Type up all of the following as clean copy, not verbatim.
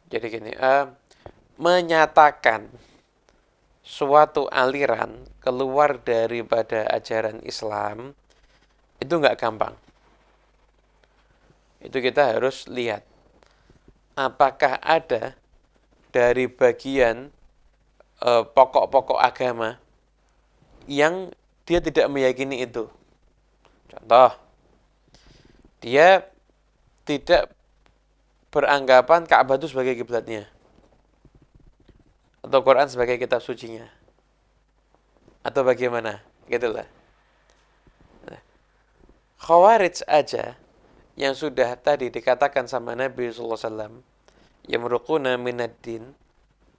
Jadi gini, menyatakan suatu aliran keluar daripada ajaran Islam itu nggak gampang. Itu kita harus lihat apakah ada dari bagian pokok-pokok agama yang dia tidak meyakini itu. Contoh, dia tidak beranggapan Ka'bah itu sebagai kiblatnya atau Quran sebagai kitab sucinya atau bagaimana, gitulah. Khawarij aja yang sudah tadi dikatakan sama Nabi sallallahu alaihi wasallam, yamruquna minad din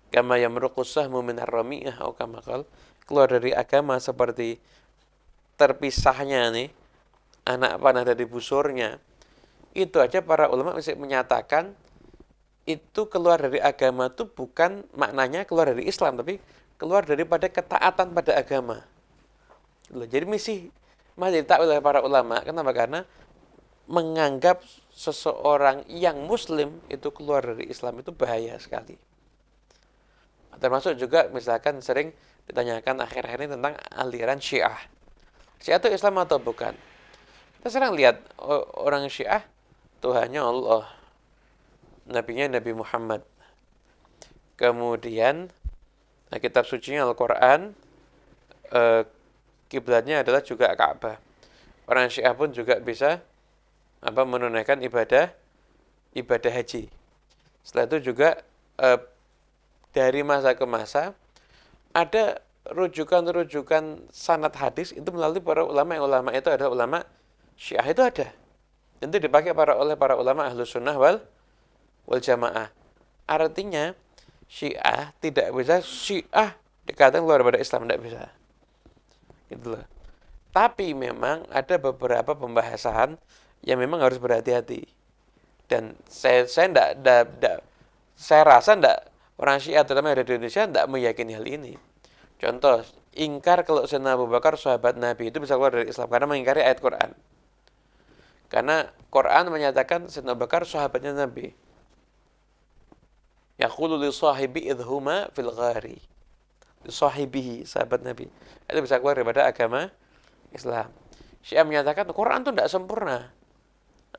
kama yamruqus sahmu minar ramiyah atau kama qal, keluar dari agama seperti terpisahnya nih anak panah dari busurnya. Itu aja para ulama masih menyatakan itu keluar dari agama itu bukan maknanya keluar dari Islam, tapi keluar daripada ketaatan pada agama. Jadi masih ditakwil oleh para ulama. Kenapa? Karena menganggap seseorang yang muslim itu keluar dari Islam itu bahaya sekali. Termasuk juga misalkan sering ditanyakan akhir-akhir ini tentang aliran Syiah. Syiah itu Islam atau bukan? Kita sering lihat orang Syiah Tuhannya Allah, nabinya Nabi Muhammad. Kemudian kitab sucinya Al-Qur'an, eh, kiblatnya adalah juga Ka'bah. Orang Syiah pun juga bisa menunaikan ibadah haji. Setelah itu juga eh, dari masa ke masa ada rujukan-rujukan sanad hadis itu melalui para ulama, yang ulama itu adalah ulama Syiah itu ada. Dan itu dipakai oleh para ulama Ahlus Sunnah wal Jamaah. Artinya Syiah tidak bisa Syiah dikatakan keluar dari Islam, tidak bisa. Gitu loh. Tapi memang ada beberapa pembahasan yang memang harus berhati-hati. Dan saya rasa enggak orang Syiah terutama yang ada di Indonesia enggak meyakini hal ini. Contoh, ingkar kalau Sayyidina Abu Bakar sahabat Nabi itu bisa keluar dari Islam karena mengingkari ayat Quran. Karena Quran menyatakan Sayyidina Abu Bakar sahabatnya Nabi. Yaqulu li sahibi idhuma fil ghari. Li sahibihi, sahabat Nabi. Itu bisa keluar daripada agama Islam. Syiah menyatakan Quran itu tidak sempurna.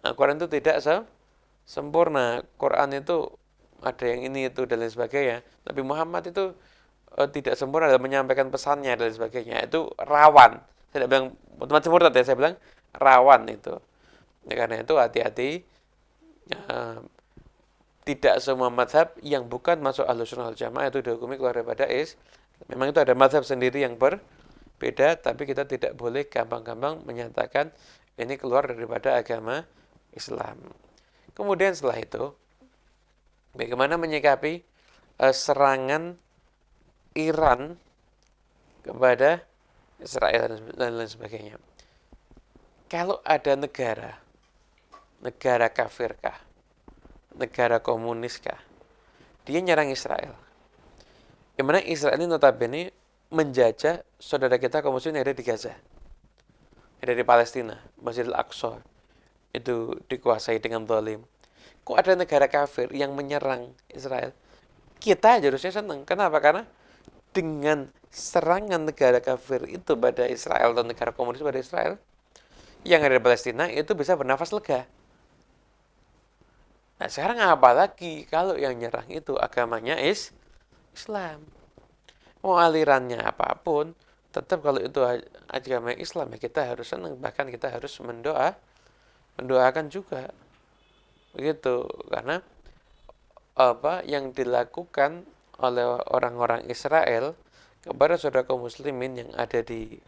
Nah, Quran itu tidak sempurna. Quran itu ada yang ini itu dan lain sebagainya. Nabi Muhammad itu tidak sempurna dalam menyampaikan pesannya dan lain sebagainya. Itu rawan. Saya tidak bilang otomatis murtad ya, saya bilang rawan itu. Ya, karena itu hati-hati. Uh, Tidak semua madhab yang bukan masuk Ahlussunnah wal Jamaah itu dihukumi keluar daripada Memang itu ada madhab sendiri yang berbeda, tapi kita tidak boleh gampang-gampang menyatakan ini keluar daripada agama Islam. Kemudian setelah itu, bagaimana menyikapi serangan Iran kepada Israel dan lain sebagainya. Kalau ada negara kafirkah, negara komuniskah, dia nyerang Israel. Yang mana Israel ini notabene menjajah saudara kita kaum muslimin yang ada di Gaza, yang ada di Palestina, Masjidil Aqsa itu dikuasai dengan zalim. Kok ada negara kafir yang menyerang Israel? Kita aja harusnya senang. Kenapa? Karena dengan serangan negara kafir itu pada Israel atau negara komunis pada Israel, yang ada di Palestina itu bisa bernafas lega. Nah sekarang apa lagi kalau yang nyerang itu agamanya Islam. Mau alirannya apapun, tetap kalau itu agama Islam ya kita harus senang. Bahkan kita harus mendoakan juga. Begitu. Karena yang dilakukan oleh orang-orang Israel kepada saudara kaum muslimin yang ada di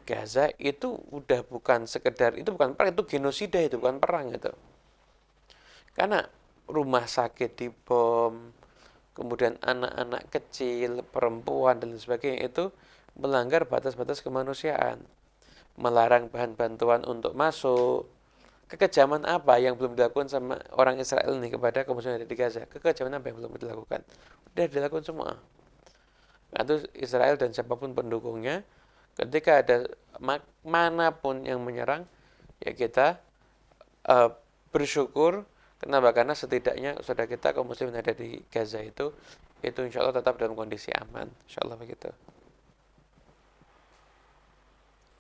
Gaza itu udah bukan sekedar, itu bukan perang, itu genosida, itu bukan perang itu. Karena rumah sakit dibom, kemudian anak-anak kecil, perempuan dan sebagainya itu melanggar batas-batas kemanusiaan, melarang bahan bantuan untuk masuk. Kekejaman apa yang belum dilakukan sama orang Israel ini kepada kaum muslimin di Gaza? Kekejaman apa yang belum dilakukan? Udah dilakukan semua. Itu Israel dan siapapun pendukungnya, ketika ada manapun yang menyerang, ya kita bersyukur Kenapa? Karena setidaknya saudara kita kaum muslim yang ada di Gaza itu insya Allah tetap dalam kondisi aman. Insya Allah begitu.